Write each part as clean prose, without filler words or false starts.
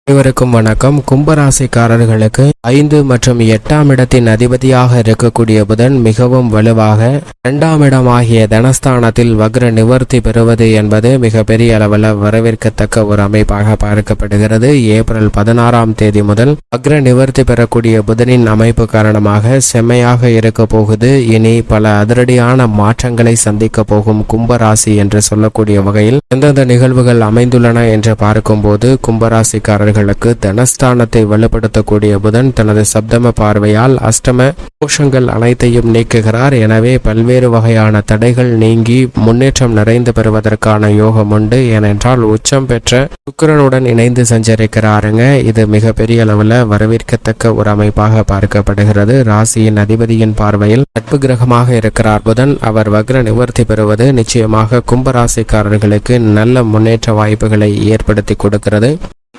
அனைவருக்கும் வணக்கம். கும்பராசிக்காரர்களுக்கு 5 மற்றும் 8ஆம் இடத்தின் அதிபதியாக இருக்கக்கூடிய புதன் மிகவும் வலுவாக 2ஆம் இடமாகிய தனஸ்தானத்தில் வக்ர நிவர்த்தி பெறுவது என்பது மிகப்பெரிய அளவில் வரவேற்கத்தக்க ஒரு அமைப்பாக பார்க்கப்படுகிறது. ஏப்ரல் 16ஆம் தேதி முதல் வக்ர நிவர்த்தி பெறக்கூடிய புதனின் அமைப்பு காரணமாக செம்மையாக இருக்க போகுது. இனி பல அதிரடியான மாற்றங்களை சந்திக்க போகும் கும்பராசி என்று சொல்லக்கூடிய வகையில் எந்தெந்த நிகழ்வுகள் அமைந்துள்ளன என்று பார்க்கும்போது கும்பராசிக்காரர்களுக்கு தனஸ்தானத்தை வலுப்படுத்தக்கூடிய புதன் தனது சப்தம பார்வையால் அஷ்டம தோஷங்கள் அனைத்தையும் நீக்குகிறார். எனவே பல்வேறு வகையான தடைகள் நீங்கி முன்னேற்றம் நிறைந்து பெறுவதற்கான யோகம் உண்டு. ஏனென்றால் உச்சம் பெற்ற சுக்கிரனுடன் இணைந்து சஞ்சரிக்கிறாருங்க. இது மிகப்பெரிய அளவில் வரவேற்கத்தக்க ஒரு அமைப்பாக பார்க்கப்படுகிறது. ராசியின் அதிபதியின் பார்வையில் நட்பு கிரகமாக இருக்கிறார் புதன். அவர் வக்ர நிவர்த்தி பெறுவது நிச்சயமாக கும்பராசிக்காரர்களுக்கு நல்ல முன்னேற்ற வாய்ப்புகளை ஏற்படுத்தி கொடுக்கிறது.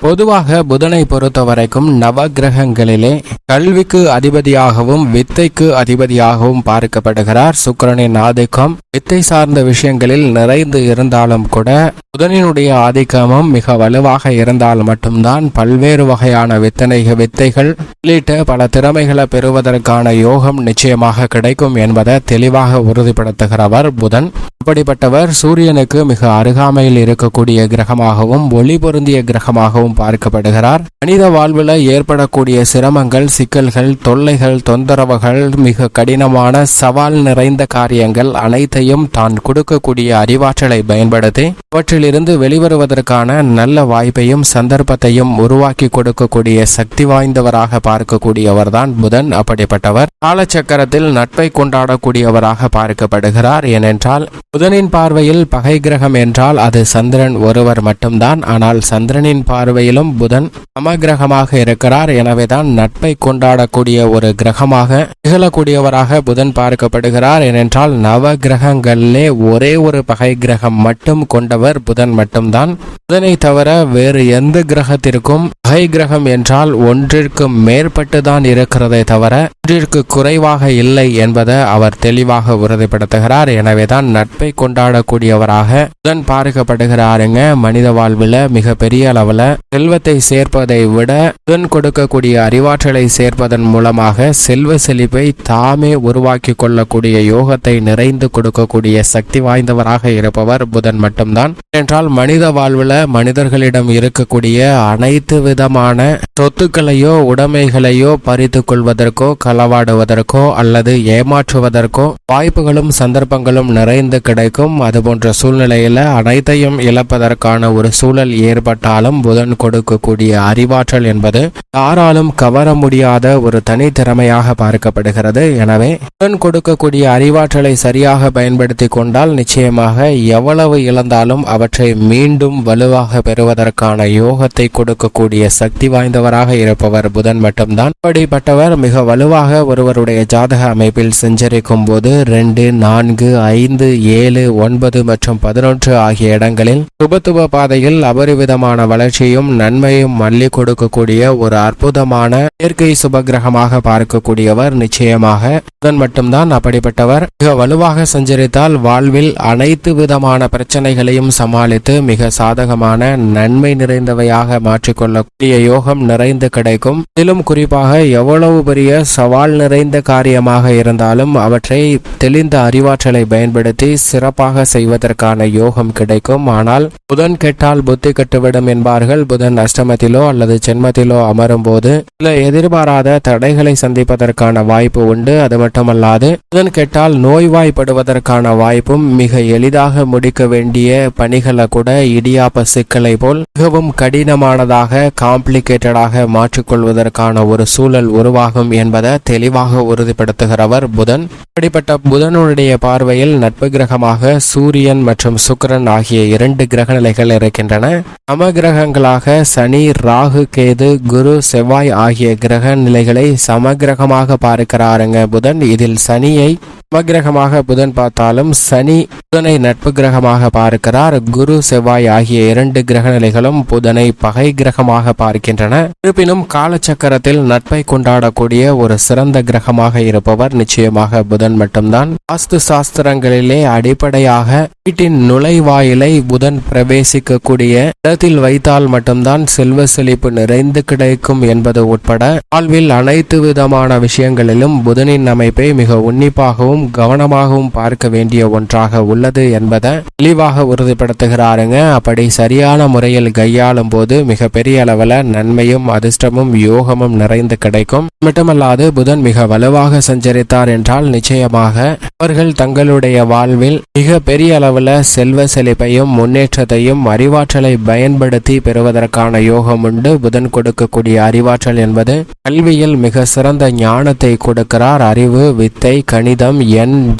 பொதுவாக புதனை பொறுத்த வரைக்கும் நவகிரகங்களிலே கல்விக்கு அதிபதியாகவும் வித்தைக்கு அதிபதியாகவும் பார்க்கப்படுகிறார். சுக்கிரனின் ஆதிக்கம் வித்தை சார்ந்த விஷயங்களில் நிறைந்து இருந்தாலும் கூட புதனினுடைய ஆதிக்கமும் மிக வலுவாக இருந்தால் மட்டும்தான் பல்வேறு வகையான வித்தைகள் உள்ளிட்ட பல திறமைகளை பெறுவதற்கான யோகம் நிச்சயமாக கிடைக்கும் என்பதை தெளிவாக உறுதிப்படுத்துகிறவர் புதன். அப்படிப்பட்டவர் சூரியனுக்கு மிக அருகாமையில் இருக்கக்கூடிய கிரகமாகவும் ஒளி பொருந்திய கிரகமாகவும் பார்க்கப்படுகிறார். மனித வாழ்வில் ஏற்படக்கூடிய சிரமங்கள், சிக்கல்கள், தொல்லைகள், தொந்தரவுகள், மிக கடினமான சவால் நிறைந்த காரியங்கள் அனைத்தையும் தான் கொடுக்கக்கூடிய அறிவாற்றலை பயன்படுத்தி அவற்றிலிருந்து வெளிவருவதற்கான நல்ல வாய்ப்பையும் சந்தர்ப்பத்தையும் உருவாக்கி கொடுக்கக்கூடிய சக்தி வாய்ந்தவராக பார்க்கக்கூடியவர் தான் புதன். அப்படிப்பட்டவர் காலச்சக்கரத்தில் நட்பை கொண்டாடக்கூடியவராக பார்க்கப்படுகிறார். ஏனென்றால் புதனின் பார்வையில் பகை கிரகம் என்றால் அது சந்திரன் ஒருவர் மட்டும்தான். ஆனால் சந்திரனின் பார்வையிலும் புதன் சமகிரகமாக இருக்கிறார். எனவேதான் நட்பை கொண்டாடக்கூடிய ஒரு கிரகமாக திகழக்கூடியவராக புதன் பார்க்கப்படுகிறார். ஏனென்றால் நவ கிரகங்களிலே ஒரே ஒரு பகை கிரகம் மட்டும் கொண்டவர் புதன் மட்டும்தான். புதனை தவிர வேறு எந்த கிரகத்திற்கும் பகை கிரகம் என்றால் ஒன்றிற்கு மேற்பட்டுதான் இருக்கிறதே தவிர ஒன்றிற்கு குறைவாக இல்லை என்பதை அவர் தெளிவாக உறுதிப்படுத்துகிறார். எனவேதான் நட்பை கொண்டாடக்கூடியவராக புதன் பார்க்கப்படுகிறாருங்க. மனித வாழ்வில் மிக பெரிய அளவில் செல்வத்தை சேர்ப்பதை விட புதன் கொடுக்கக்கூடிய அறிவாற்றலை சேர்ப்பதன் மூலமாக செல்வ செழிப்பை தாமே உருவாக்கி கொள்ளக்கூடிய யோகத்தை நிறைந்து கொடுக்கக்கூடிய சக்தி வாய்ந்தவராக இருப்பவர் புதன் மட்டும்தான். என்றால் மனித வாழ்வில் மனிதர்களிடம் இருக்கக்கூடிய அனைத்து விதமான சொத்துக்களையோ உடைமைகளையோ பறித்து கொள்வதற்கோ களவாடுவதற்கோ அல்லது ஏமாற்றுவதற்கோ வாய்ப்புகளும் சந்தர்ப்பங்களும் நிறைந்து கிடைக்கும். அதுபோன்ற சூழ்நிலையில அனைத்தையும் இழப்பதற்கான ஒரு சூழல் ஏற்பட்டாலும் புதன் கொடுக்கக்கூடிய அறிவாற்றல் என்பது யாராலும் கவர முடியாத ஒரு தனித்திறமையாக பார்க்கப்படுகிறது. எனவே புதன் கொடுக்கக்கூடிய அறிவாற்றலை சரியாக பயன்படுத்தி கொண்டால் நிச்சயமாக எவ்வளவு இழந்தாலும் அவற்றை மீண்டும் வலுவாக பெறுவதற்கான யோகத்தை கொடுக்கக்கூடிய சக்தி வாய்ந்தவராக இருப்பவர் புதன் மட்டும்தான். அப்படிப்பட்டவர் மிக வலுவாக ஒருவருடைய ஜாதக அமைப்பில் சஞ்சரிக்கும் போது 2, 4, 5, 7, 9 மற்றும் 11 ஆகிய இடங்களில் சுபத்துவ பாதையில் அபரிவிதமான வளர்ச்சியும் நன்மையும் மல்லி கொடுக்கக்கூடிய ஒரு அற்புதமான இயற்கை சுபகிரகமாக பார்க்கக்கூடியவர் நிச்சயமாக புதன் மட்டும்தான். அப்படிப்பட்டவர் மிக வலுவாக சஞ்சரித்தால் வாழ்வில் அனைத்து விதமான பிரச்சனைகளையும் சமாளித்து மிக சாதகமான நன்மை நிறைந்தவையாக மாற்றிக்கொள்ளக்கூடிய யோகம் நிறைந்து கிடைக்கும். இதிலும் குறிப்பாக எவ்வளவு பெரிய சவால் நிறைந்த காரியமாக இருந்தாலும் அவற்றை தெளிந்த அறிவாற்றலை பயன்படுத்தி சிறப்பாக செய்வதற்கான யோகம் கிடைக்கும். ஆனால் புதன் கெட்டால் புத்தி கட்டுவிடும் என்பார்கள். புதன் அஷ்டமத்திலோ அல்லது ஜென்மத்திலோ அமரும் போது சில எதிர்பாராத தடைகளை சந்திப்பதற்கான வாய்ப்பு உண்டு. அது மட்டுமல்லாது புதன் கெட்டால் நோய்வாய்ப்படுவதற்கான வாய்ப்பும், மிக எளிதாக முடிக்க வேண்டிய பணிகளை கூட இடியாப்ப சிக்கலை போல் மிகவும் கடினமானதாக காம்ப்ளிகேட்டடாக மாற்றிக்கொள்வதற்கான ஒரு சூழல் உருவாகும் என்பதை தெளிவாக உறுதிப்படுத்துகிறவர் புதன். அப்படிப்பட்ட புதனுடைய பார்வையில் நட்பு கிரகமாக சூரியன் மற்றும் சுக்கிரன் ஆகிய 2 கிரக நிலைகள் இருக்கின்றன. சமகிரகங்களாக சனி, ராகு, கேது, குரு, செவ்வாய் ஆகிய கிரக நிலைகளை சமகிரகமாக பார்க்கிறாருங்க புதன். இதில் சனியை நவகிரகமாக புதன் பார்த்தாலும் சனி புதனை நட்பு கிரகமாக பார்க்கிறார். குரு செவ்வாய் ஆகிய 2 கிரக நிலைகளும் புதனை பகை கிரகமாக பார்க்கின்றன. இருப்பினும் காலச்சக்கரத்தில் நட்பை கொண்டாடக்கூடிய ஒரு சிறந்த கிரகமாக இருப்பவர் நிச்சயமாக புதன் மட்டும்தான். வாஸ்து சாஸ்திரங்களிலே அடிப்படையாக வீட்டின் நுழைவாயிலை புதன் பிரவேசிக்கக்கூடிய இடத்தில் வைத்தால் மட்டும்தான் செல்வ செழிப்பு நிறைந்து கிடைக்கும் என்பது உட்பட வாழ்வில் அனைத்து விதமான விஷயங்களிலும் புதனின் அமைப்பை மிக உன்னிப்பாகவும் கவனமாகவும் பார்க்க வேண்டிய ஒன்றாக உள்ளது என்பதை தெளிவாக உறுதிப்படுத்துகிறாருங்க. அப்படி சரியான முறையில் கையாளும் போது மிக பெரிய அளவில் நன்மையும் அதிர்ஷ்டமும் யோகமும் நிறைந்து கிடைக்கும். மட்டுமல்லாது புதன் மிக வலுவாக சஞ்சரித்தார் என்றால் நிச்சயமாக அவர்கள் தங்களுடைய வாழ்வில் மிக பெரிய அளவில் செல்வ செழிப்பையும் முன்னேற்றத்தையும் அறிவாற்றலை பயன்படுத்தி பெறுவதற்கான யோகம் உண்டு. புதன் கொடுக்கக்கூடிய அறிவாற்றல் என்பது கல்வியில் மிக சிறந்த ஞானத்தை கொடுக்கிறார். அறிவு, வித்தை, கணிதம்,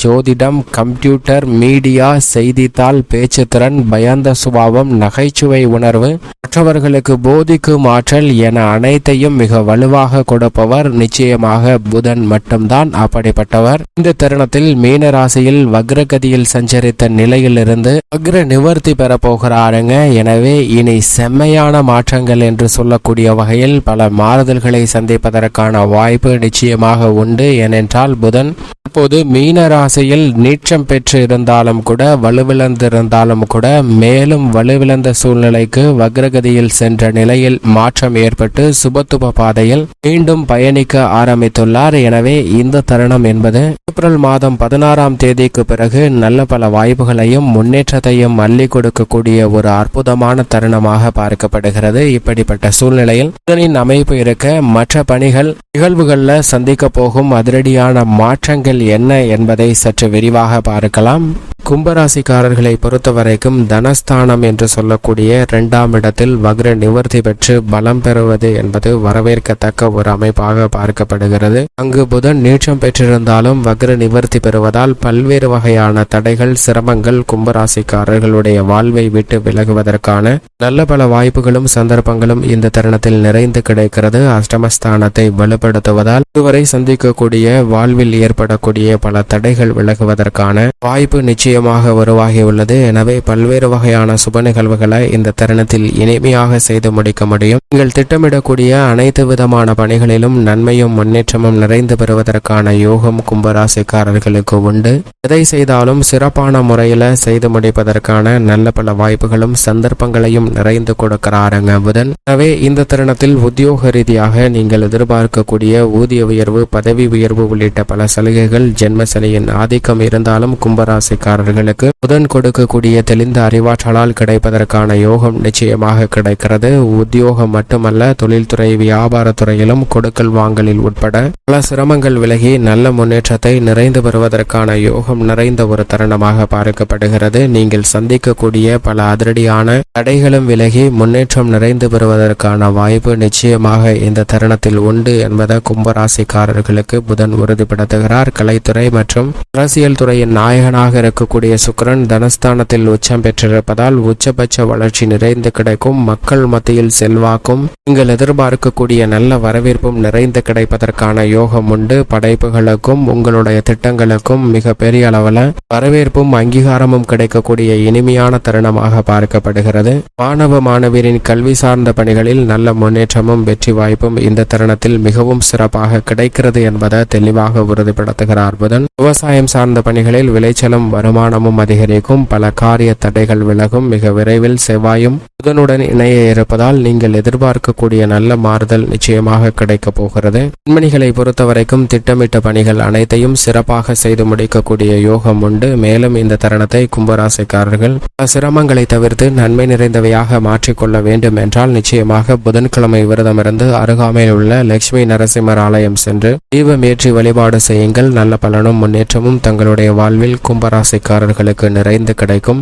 ஜோதிடம், கம்ப்யூட்டர், மீடியா, செய்தித்தாள், பேச்சுத்திறன், பயந்த சுபாவம், நகைச்சுவை உணர்வு, மற்றவர்களுக்கு போதிக்கும் ஆற்றல் என அனைத்தையும் மிக வலுவாக கொடுப்பவர் நிச்சயமாக புதன் மட்டும்தான். அப்படிப்பட்டவர் இந்த தருணத்தில் மீன ராசியில் வக்ரகதியில் சஞ்சரித்த நிலையிலிருந்து வக்ர நிவர்த்தி பெற போகிறாருங்க. எனவே இனி செம்மையான மாற்றங்கள் என்று சொல்லக்கூடிய வகையில் பல மாறுதல்களை சந்திப்பதற்கான வாய்ப்பு நிச்சயமாக உண்டு. ஏனென்றால் புதன் இப்போது மீன ராசியில் நீச்சம் பெற்று இருந்தாலும் கூட வலுவிழந்திருந்தாலும் கூட மேலும் வலுவிழந்த சூழ்நிலைக்கு வக்ரகதியில் சென்ற நிலையில் மாற்றம் ஏற்பட்டு சுபத்துப பாதையில் மீண்டும் பயணிக்க ஆரம்பித்துள்ளார். எனவே இந்த தருணம் என்பது ஏப்ரல் மாதம் 16ஆம் தேதிக்கு பிறகு நல்ல பல வாய்ப்புகளையும் முன்னேற்றத்தையும் அள்ளி கொடுக்கக்கூடிய ஒரு அற்புதமான தருணமாக பார்க்கப்படுகிறது. இப்படிப்பட்ட சூழ்நிலையில் புதனின் அமைப்பு இருக்க மற்ற பணிகள் நிகழ்வுகளில் சந்திக்க போகும் அதிரடியான மாற்றங்கள் என்ன என்பதை சற்று விரிவாக பார்க்கலாம். கும்பராசிக்காரர்களை பொறுத்தவரைக்கும் தனஸ்தானம் என்று சொல்லக்கூடிய 2ஆம் இடத்தில் வக்ர நிவர்த்தி பெற்று பலம் பெறுவது என்பது வரவேற்கத்தக்க ஒரு அமைப்பாக பார்க்கப்படுகிறது. அங்கு புதன் நீச்சம் பெற்றிருந்தாலும் வக்ர நிவர்த்தி பெறுவதால் பல்வேறு வகையான தடைகள், சிரமங்கள் கும்பராசிக்காரர்களுடைய வாழ்வை விட்டு விலகுவதற்கான நல்ல பல வாய்ப்புகளும் சந்தர்ப்பங்களும் இந்த தருணத்தில் நிறைந்து கிடைக்கிறது. அஷ்டமஸ்தானத்தை வலுப்படுத்துவதால் இதுவரை சந்திக்கக்கூடிய வாழ்வில் ஏற்படக்கூடிய பல தடைகள் விலகுவதற்கான வாய்ப்பு நிச்சயமாக உருவாகியுள்ளது. எனவே பல்வேறு வகையான சுப நிகழ்வுகளை இந்த தருணத்தில் இனிமையாக செய்து முடிக்க முடியும். நீங்கள் திட்டமிடக்கூடிய அனைத்து விதமான பணிகளிலும் நன்மையும் முன்னேற்றமும் நிறைந்து பெறுவதற்கான யோகம் கும்பராசிக்காரர்களுக்கு உண்டு. எதை செய்தாலும் சிறப்பான முறையில் செய்து முடிப்பதற்கான நல்ல பல வாய்ப்புகளும் சந்தர்ப்பங்களையும் நிறைந்து கொடுக்கிறாருங்க புதன். எனவே இந்த தருணத்தில் உத்தியோக ரீதியாக நீங்கள் எதிர்பார்க்கக்கூடிய ஊதிய உயர்வு, பதவி உயர்வு உள்ளிட்ட பல சலுகைகள் ஜென்ம சனியின் ஆதிக்கம் இருந்தாலும் கும்பராசிக்காரர்களுக்கு புதன் கொடுக்கக்கூடிய தெளிந்த அறிவாற்றலால் கிடைப்பதற்கான யோகம் நிச்சயமாக கிடைக்கிறது. உத்தியோகம் மட்டுமல்ல, தொழில்துறை, வியாபாரத்துறையிலும் கொடுக்கல் வாங்கலில் உட்பட பல சிரமங்கள் விலகி நல்ல முன்னேற்றத்தை நிறைந்து பெறுவதற்கான யோகம் நிறைந்த ஒரு தருணமாக பார்க்கப்படுகிறது. நீங்கள் சந்திக்கக்கூடிய பல அதிரடியான தடைகளும் விலகி முன்னேற்றம் நிறைந்து பெறுவதற்கான வாய்ப்பு நிச்சயமாக இந்த தருணத்தில் உண்டு என்பதை கும்பராசிக்காரர்களுக்கு புதன் உறுதிப்படுத்துகிறார். கலைத்துறை மற்றும் அரசியல் துறையின் நாயகனாக இருக்கக்கூடிய சுக்கிரன் தனஸ்தானத்தில் உச்சம் பெற்றிருப்பதால் உச்சபட்ச வளர்ச்சி நிறைந்து கிடைக்கும். மக்கள் மத்தியில் செல்வாக்கும் நீங்கள் எதிர்பார்க்கக்கூடிய நல்ல வரவேற்பும் நிறைந்து கிடைப்பதற்கான யோகம் உண்டு. படைப்புகளுக்கும் உங்களுடைய திட்டங்களுக்கும் மிக பெரிய அளவில் வரவேற்பும் அங்கீகாரமும் கிடைக்கக்கூடிய இனிமையான தருணமாக பார்க்கப்படுகிறது. மாணவ மாணவியரின் கல்வி சார்ந்த பணிகளில் நல்ல முன்னேற்றமும் வெற்றி வாய்ப்பும் இந்த தருணத்தில் மிகவும் சிறப்பாக கிடைக்கிறது என்பதை தெளிவாக உறுதிப்படுத்துகிறார் புதன். விவசாயம் சார்ந்த பணிகளில் விளைச்சலும் வருமானமும் அதிகரிக்கும். பல காரிய தடைகள் விலகும். மிக விரைவில் செவ்வாயும் புதனுடன் இணைய இருப்பதால் நீங்கள் எதிர்பார்க்கக்கூடிய நல்ல மாறுதல் நிச்சயமாக கிடைக்க போகிறது. பெண்மணிகளை பொறுத்தவரைக்கும் திட்டமிட்ட பணிகள் அனைத்தையும் சிறப்பாக செய்து முடிக்கக்கூடிய யோகம் உண்டு. மேலும் இந்த தருணத்தை கும்பராசிக்காரர்கள் சிரமங்களை தவிர்த்து நன்மை நிறைந்தவையாக மாற்றிக்கொள்ள வேண்டும் என்றால் நிச்சயமாக புதன்கிழமை விரதமிருந்து அருகாமையில் உள்ள லட்சுமி நரசிம்மர் ஆலயம் சென்று தீபம் ஏற்றி வழிபாடு செய்யுங்கள். நல்ல பலனும் முன்னேற்றமும் தங்களுடைய வாழ்வில் கும்பராசிக்காரர்களுக்கு நிறைந்து கிடைக்கும்.